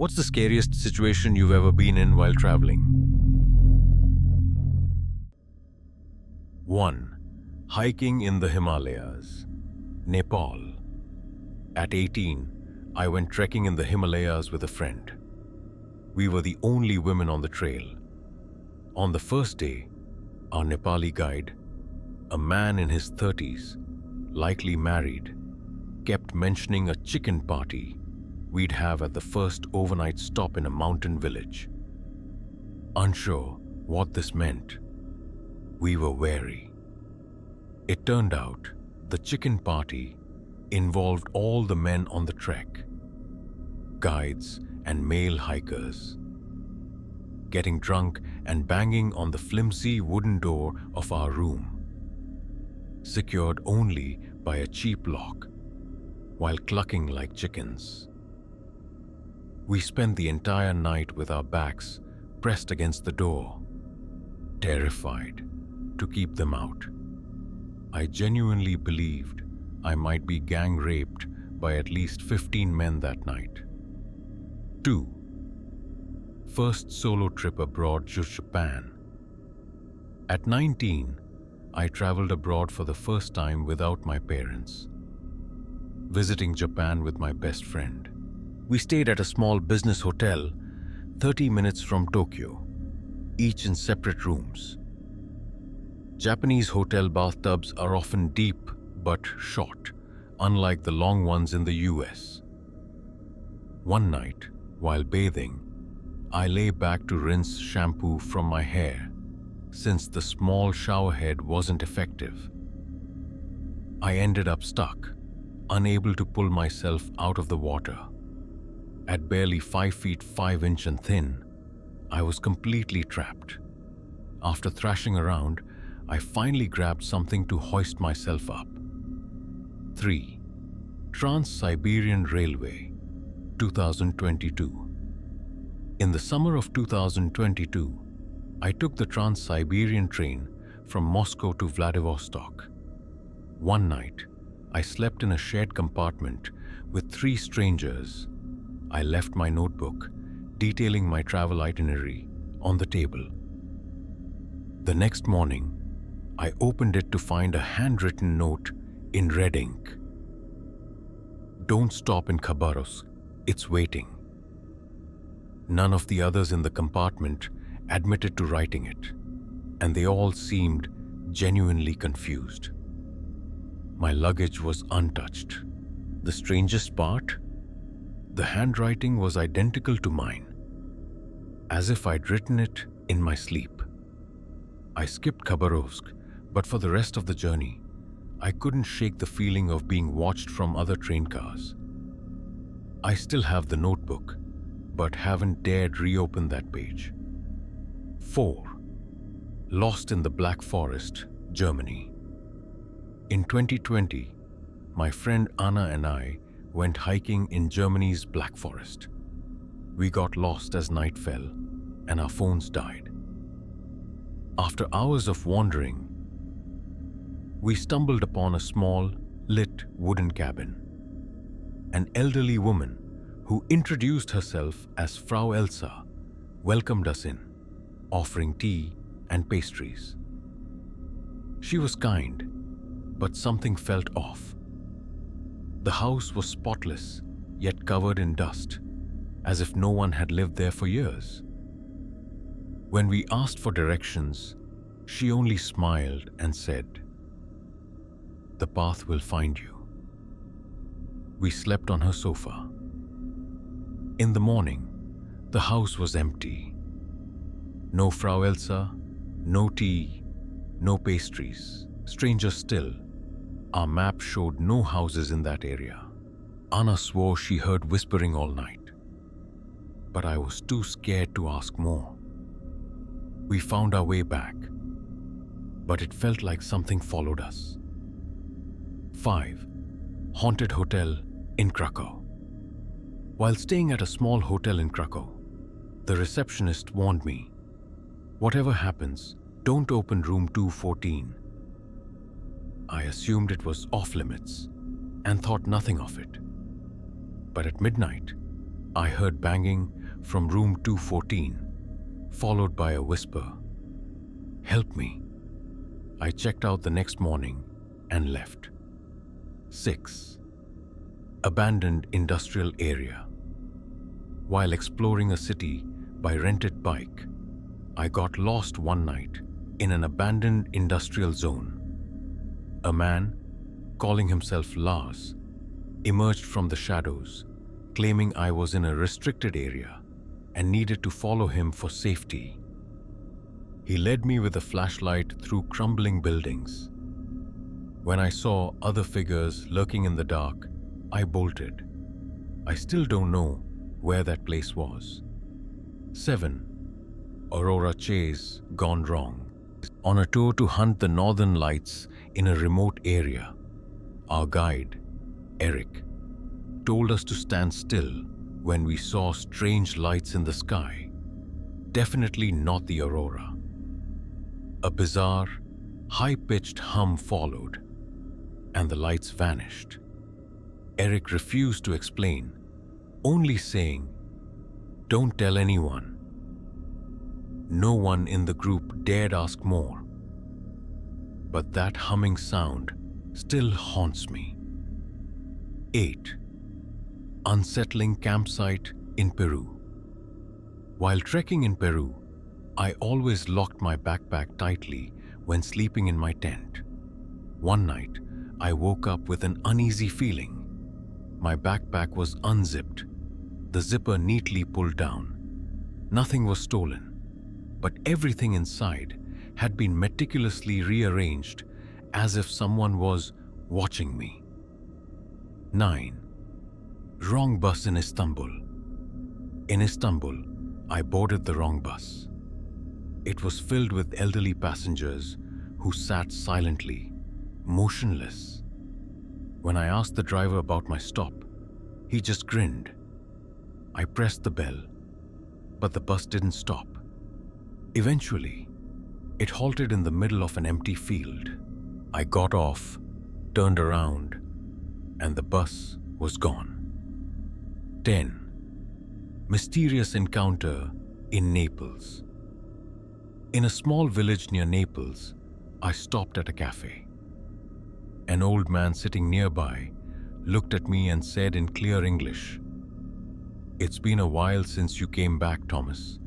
What's the scariest situation you've ever been in while traveling? 1. Hiking in the Himalayas. Nepal. At 18, I went trekking in the Himalayas with a friend. We were the only women on the trail. On the first day, our Nepali guide, a man in his 30s, likely married, kept mentioning a chicken party we'd have at the first overnight stop in a mountain village. Unsure what this meant, we were wary. It turned out the chicken party involved all the men on the trek, guides and male hikers, getting drunk and banging on the flimsy wooden door of our room, secured only by a cheap lock, while clucking like chickens. We spent the entire night with our backs pressed against the door, terrified to keep them out. I genuinely believed I might be gang raped by at least 15 men that night. 2. First solo trip abroad to Japan. At 19, I traveled abroad for the first time without my parents, visiting Japan with my best friend. We stayed at a small business hotel 30 minutes from Tokyo, each in separate rooms. Japanese hotel bathtubs are often deep but short, unlike the long ones in the US. One night, while bathing, I lay back to rinse shampoo from my hair, since the small showerhead wasn't effective. I ended up stuck, unable to pull myself out of the water. At barely 5 feet 5 inches and thin, I was completely trapped. After thrashing around, I finally grabbed something to hoist myself up. 3. Trans-Siberian Railway, 2022. In the summer of 2022, I took the Trans-Siberian train from Moscow to Vladivostok. One night, I slept in a shared compartment with 3 strangers. I left my notebook, detailing my travel itinerary, on the table. The next morning, I opened it to find a handwritten note in red ink. "Don't stop in Khabarovsk, it's waiting." None of the others in the compartment admitted to writing it, and they all seemed genuinely confused. My luggage was untouched. The strangest part? The handwriting was identical to mine, as if I'd written it in my sleep. I skipped Khabarovsk, but for the rest of the journey, I couldn't shake the feeling of being watched from other train cars. I still have the notebook, but haven't dared reopen that page. 4. Lost in the Black Forest, Germany. In 2020, my friend Anna and I went hiking in Germany's Black Forest. We got lost as night fell, and our phones died. After hours of wandering, we stumbled upon a small, lit wooden cabin. An elderly woman who introduced herself as Frau Elsa welcomed us in, offering tea and pastries. She was kind, but something felt off. The house was spotless, yet covered in dust, as if no one had lived there for years. When we asked for directions, she only smiled and said, "The path will find you." We slept on her sofa. In the morning, the house was empty. No Frau Elsa, no tea, no pastries. Stranger still, our map showed no houses in that area. Anna swore she heard whispering all night, but I was too scared to ask more. We found our way back, but it felt like something followed us. 5. Haunted Hotel in Krakow. While staying at a small hotel in Krakow, the receptionist warned me, "Whatever happens, don't open room 214. I assumed it was off limits and thought nothing of it. But at midnight, I heard banging from room 214, followed by a whisper, "Help me." I checked out the next morning and left. 6. Abandoned industrial area. While exploring a city by rented bike, I got lost one night in an abandoned industrial zone. A man, calling himself Lars, emerged from the shadows, claiming I was in a restricted area and needed to follow him for safety. He led me with a flashlight through crumbling buildings. When I saw other figures lurking in the dark, I bolted. I still don't know where that place was. 7. Aurora chase gone wrong. On a tour to hunt the northern lights in a remote area, our guide, Eric, told us to stand still when we saw strange lights in the sky. Definitely not the aurora. A bizarre, high-pitched hum followed, and the lights vanished. Eric refused to explain, only saying, "Don't tell anyone." No one in the group dared ask more. But that humming sound still haunts me. 8. Unsettling campsite in Peru. While trekking in Peru, I always locked my backpack tightly when sleeping in my tent. One night, I woke up with an uneasy feeling. My backpack was unzipped, the zipper neatly pulled down. Nothing was stolen, but everything inside had been meticulously rearranged as if someone was watching me. 9. Wrong bus in Istanbul. In Istanbul, I boarded the wrong bus. It was filled with elderly passengers who sat silently, motionless. When I asked the driver about my stop, he just grinned. I pressed the bell, but the bus didn't stop. Eventually, it halted in the middle of an empty field. I got off, turned around, and the bus was gone. 10. Mysterious encounter in Naples. In a small village near Naples, I stopped at a cafe. An old man sitting nearby looked at me and said in clear English, "It's been a while since you came back, Thomas."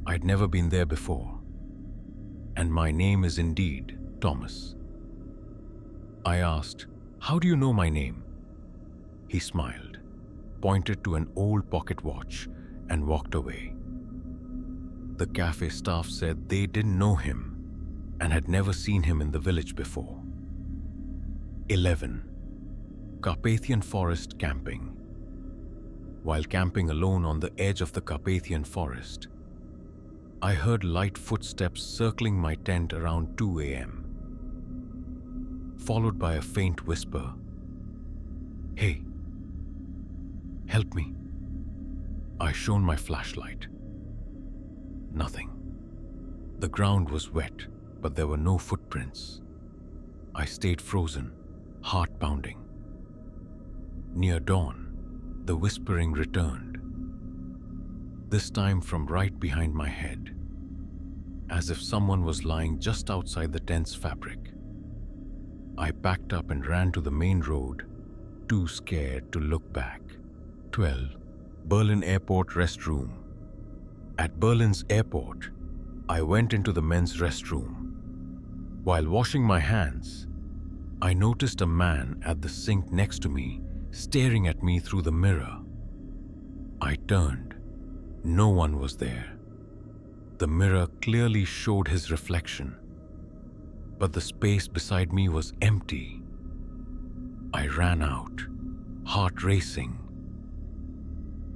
I'd never been there before, and my name is indeed Thomas. I asked, "How do you know my name?" He smiled, pointed to an old pocket watch, and walked away. The cafe staff said they didn't know him and had never seen him in the village before. 11. Carpathian Forest camping. While camping alone on the edge of the Carpathian Forest, I heard light footsteps circling my tent around 2 a.m., followed by a faint whisper, "Hey, help me." I shone my flashlight. Nothing. The ground was wet, but there were no footprints. I stayed frozen, heart pounding. Near dawn, the whispering returned, this time from right behind my head, as if someone was lying just outside the tent's fabric. I packed up and ran to the main road, too scared to look back. 12. Berlin Airport restroom. At Berlin's airport, I went into the men's restroom. While washing my hands, I noticed a man at the sink next to me staring at me through the mirror. I turned. No one was there. The mirror clearly showed his reflection, but the space beside me was empty. I ran out, heart racing.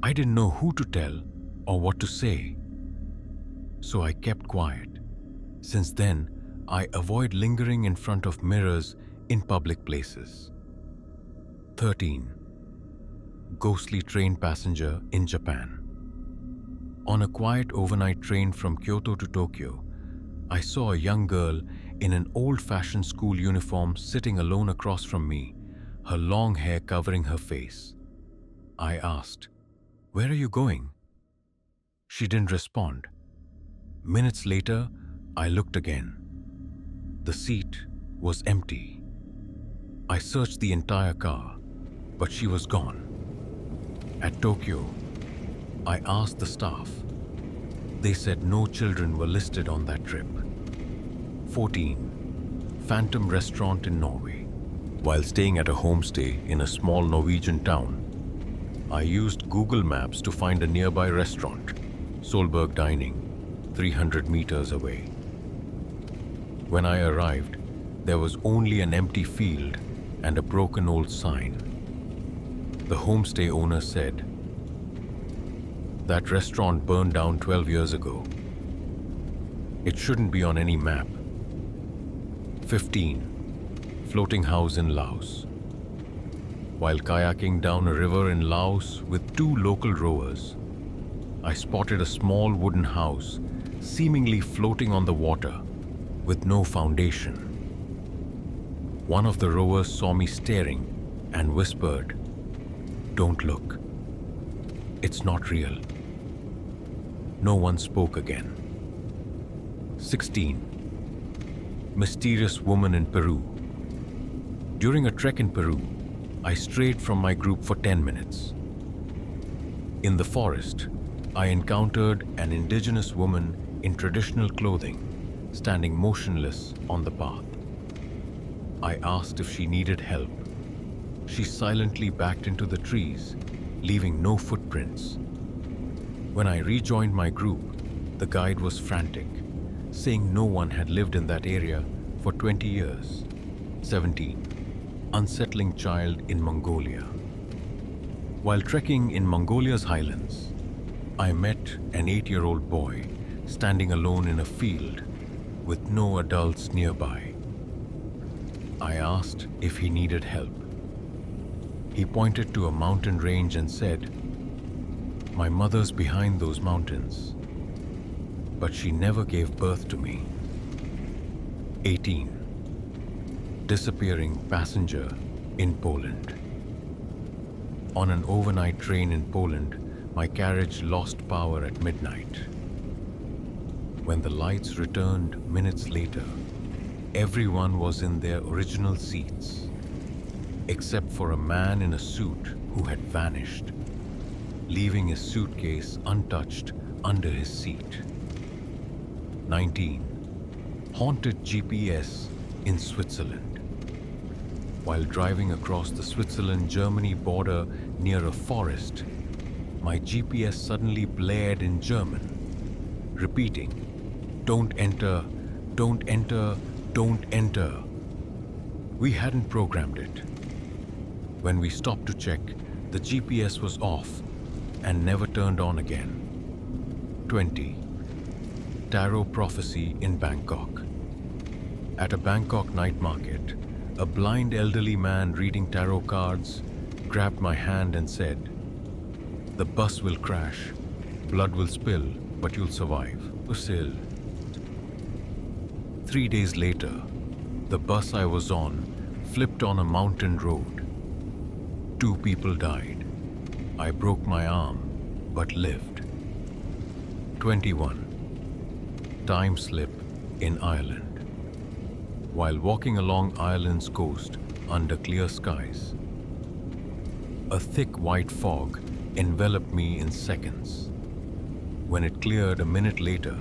I didn't know who to tell or what to say, so I kept quiet. Since then, I avoid lingering in front of mirrors in public places. 13. Ghostly train passenger in Japan. On a quiet overnight train from Kyoto to Tokyo, I saw a young girl in an old-fashioned school uniform sitting alone across from me, her long hair covering her face. I asked, "Where are you going?" She didn't respond. Minutes later, I looked again. The seat was empty. I searched the entire car, but she was gone. At Tokyo, I asked the staff. They said no children were listed on that trip. 14. Phantom restaurant in Norway. While staying at a homestay in a small Norwegian town, I used Google Maps to find a nearby restaurant, Solberg Dining, 300 meters away. When I arrived, there was only an empty field and a broken old sign. The homestay owner said, "That restaurant burned down 12 years ago. It shouldn't be on any map." 15. Floating house in Laos. While kayaking down a river in Laos with two local rowers, I spotted a small wooden house seemingly floating on the water with no foundation. One of the rowers saw me staring and whispered, "Don't look. It's not real." No one spoke again. 16. Mysterious woman in Peru. During a trek in Peru, I strayed from my group for 10 minutes. In the forest, I encountered an indigenous woman in traditional clothing, standing motionless on the path. I asked if she needed help. She silently backed into the trees, leaving no footprints. When I rejoined my group, the guide was frantic, saying no one had lived in that area for 20 years. 17. Unsettling child in Mongolia. While trekking in Mongolia's highlands, I met an 8-year-old boy standing alone in a field with no adults nearby. I asked if he needed help. He pointed to a mountain range and said, "My mother's behind those mountains, but she never gave birth to me." 18. Disappearing passenger in Poland. On an overnight train in Poland, my carriage lost power at midnight. When the lights returned minutes later, everyone was in their original seats, except for a man in a suit who had vanished, leaving his suitcase untouched under his seat. 19. Haunted GPS in Switzerland. While driving across the Switzerland-Germany border near a forest, my GPS suddenly blared in German, repeating, "Don't enter, don't enter, don't enter." We hadn't programmed it. When we stopped to check, the GPS was off and never turned on again. 20. Tarot prophecy in Bangkok. At a Bangkok night market, a blind elderly man reading tarot cards grabbed my hand and said, "The bus will crash, blood will spill, but you'll survive." Usil. 3 days later, the bus I was on flipped on a mountain road. 2 people died. I broke my arm, but lived. 21. Time slip in Ireland. While walking along Ireland's coast under clear skies, a thick white fog enveloped me in seconds. When it cleared a minute later,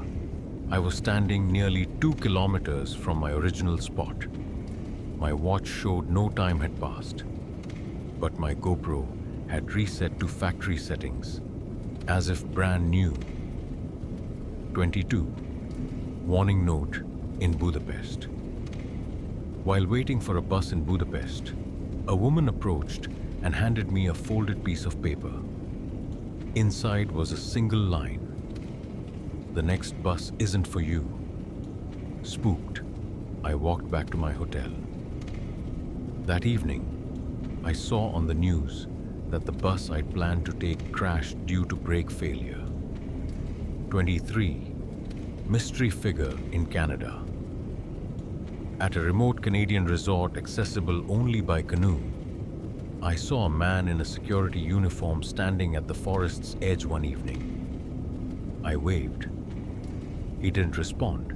I was standing nearly 2 kilometers from my original spot. My watch showed no time had passed, but my GoPro had reset to factory settings, as if brand new. 22. Warning note in Budapest. While waiting for a bus in Budapest, a woman approached and handed me a folded piece of paper. Inside was a single line: "The next bus isn't for you." Spooked, I walked back to my hotel. That evening, I saw on the news that the bus I'd planned to take crashed due to brake failure. 23. Mystery figure in Canada. At a remote Canadian resort accessible only by canoe, I saw a man in a security uniform standing at the forest's edge one evening. I waved. He didn't respond.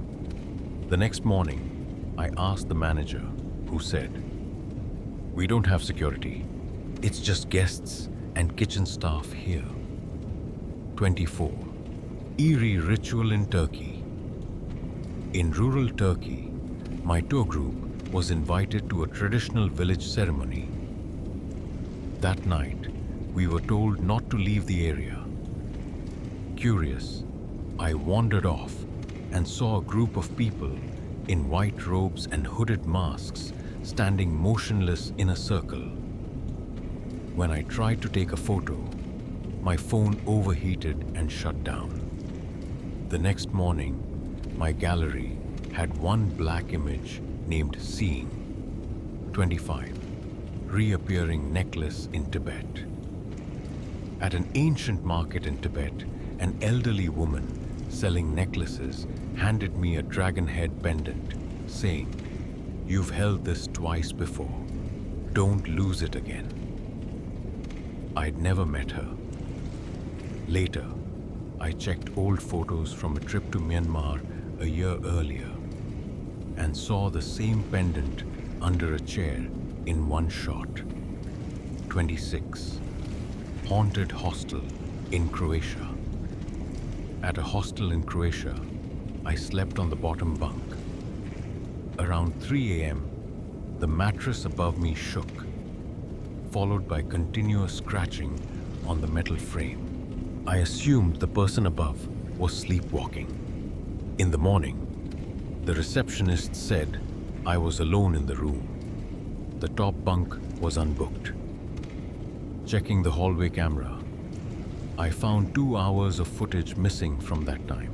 The next morning, I asked the manager, who said, "We don't have security. It's just guests and kitchen staff here." 24. Eerie ritual in Turkey. In rural Turkey, my tour group was invited to a traditional village ceremony. That night, we were told not to leave the area. Curious, I wandered off and saw a group of people in white robes and hooded masks standing motionless in a circle. When I tried to take a photo, my phone overheated and shut down. The next morning, my gallery had one black image named Seeing. 25. Reappearing necklace in Tibet. At an ancient market in Tibet, an elderly woman selling necklaces handed me a dragon head pendant, saying, "You've held this twice before. Don't lose it again." I'd never met her. Later, I checked old photos from a trip to Myanmar a year earlier and saw the same pendant under a chair in one shot. 26. Haunted hostel in Croatia. At a hostel in Croatia, I slept on the bottom bunk. Around 3 a.m., the mattress above me shook, followed by continuous scratching on the metal frame. I assumed the person above was sleepwalking. In the morning, the receptionist said I was alone in the room. The top bunk was unbooked. Checking the hallway camera, I found 2 hours of footage missing from that time.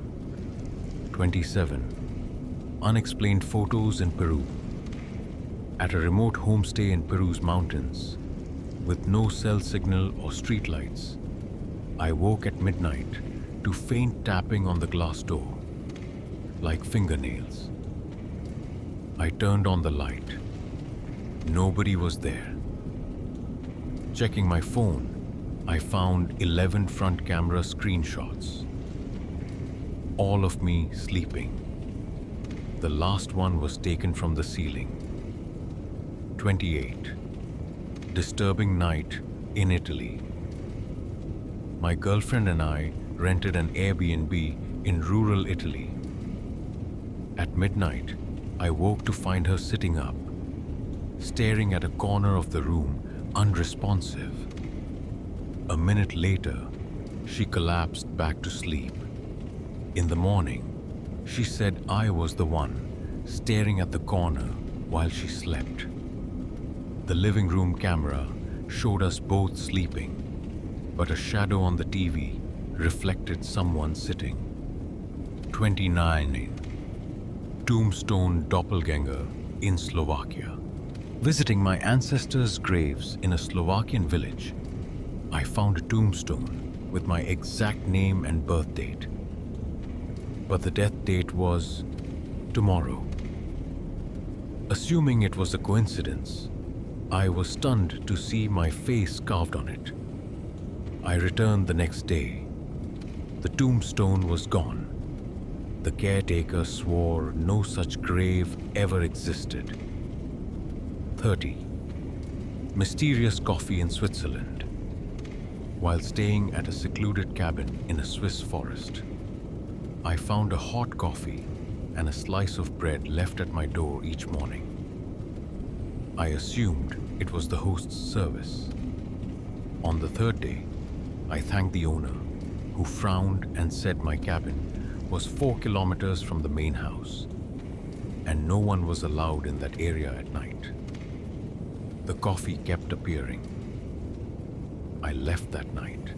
27. Unexplained photos in Peru. At a remote homestay in Peru's mountains, with no cell signal or streetlights, I woke at midnight to faint tapping on the glass door, like fingernails. I turned on the light. Nobody was there. Checking my phone, I found 11 front camera screenshots. All of me sleeping. The last one was taken from the ceiling. 28. Disturbing night in Italy. My girlfriend and I rented an Airbnb in rural Italy. At midnight, I woke to find her sitting up, staring at a corner of the room, unresponsive. A minute later, she collapsed back to sleep. In the morning, she said I was the one staring at the corner while she slept. The living room camera showed us both sleeping, but a shadow on the TV reflected someone sitting. 29. Tombstone doppelganger in Slovakia. Visiting my ancestors' graves in a Slovakian village, I found a tombstone with my exact name and birth date. But the death date was tomorrow. Assuming it was a coincidence, I was stunned to see my face carved on it. I returned the next day. The tombstone was gone. The caretaker swore no such grave ever existed. 30. Mysterious coffee in Switzerland. While staying at a secluded cabin in a Swiss forest, I found a hot coffee and a slice of bread left at my door each morning. I assumed it was the host's service. On the third day, I thanked the owner, who frowned and said my cabin was 4 kilometers from the main house, and no one was allowed in that area at night. The coffee kept appearing. I left that night.